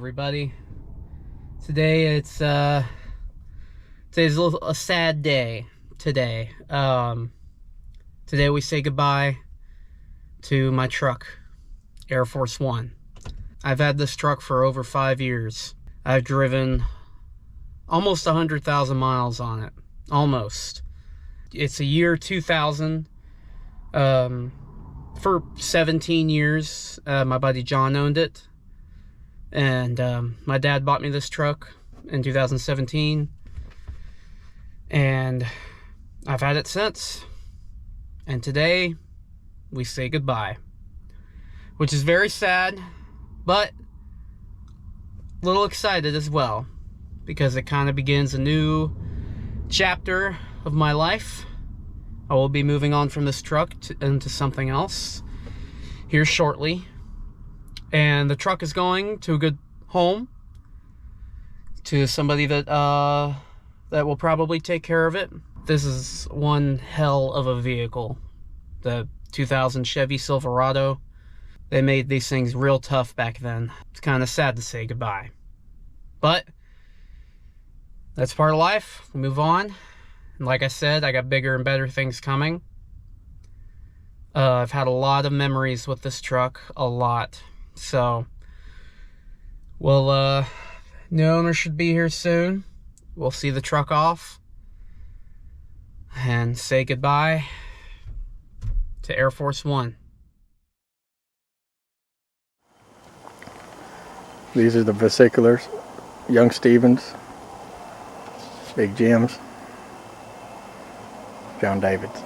everybody. Today's a sad day today. Today we say goodbye to my truck, Air Force One. I've had this truck for over 5 years. I've driven almost 100,000 miles on it. Almost. It's a year 2000. For 17 years, my buddy John owned it. And my dad bought me this truck in 2017. And I've had it since. And today, we say goodbye. Which is very sad, but a little excited as well. Because it kind of begins a new chapter of my life. I will be moving on from this truck into something else here shortly. And the truck is going to a good home, to somebody that will probably take care of it. This is one hell of a vehicle. The 2000 Chevy Silverado. They made these things real tough back then. It's kind of sad to say goodbye. But that's part of life. We move on. And like I said, I got bigger and better things coming. I've had a lot of memories with this truck. A lot. So, well, new owner should be here soon. We'll see the truck off. And say goodbye to Air Force One. These are the vesiculars. Young Stevens. Big Jims. John Davids.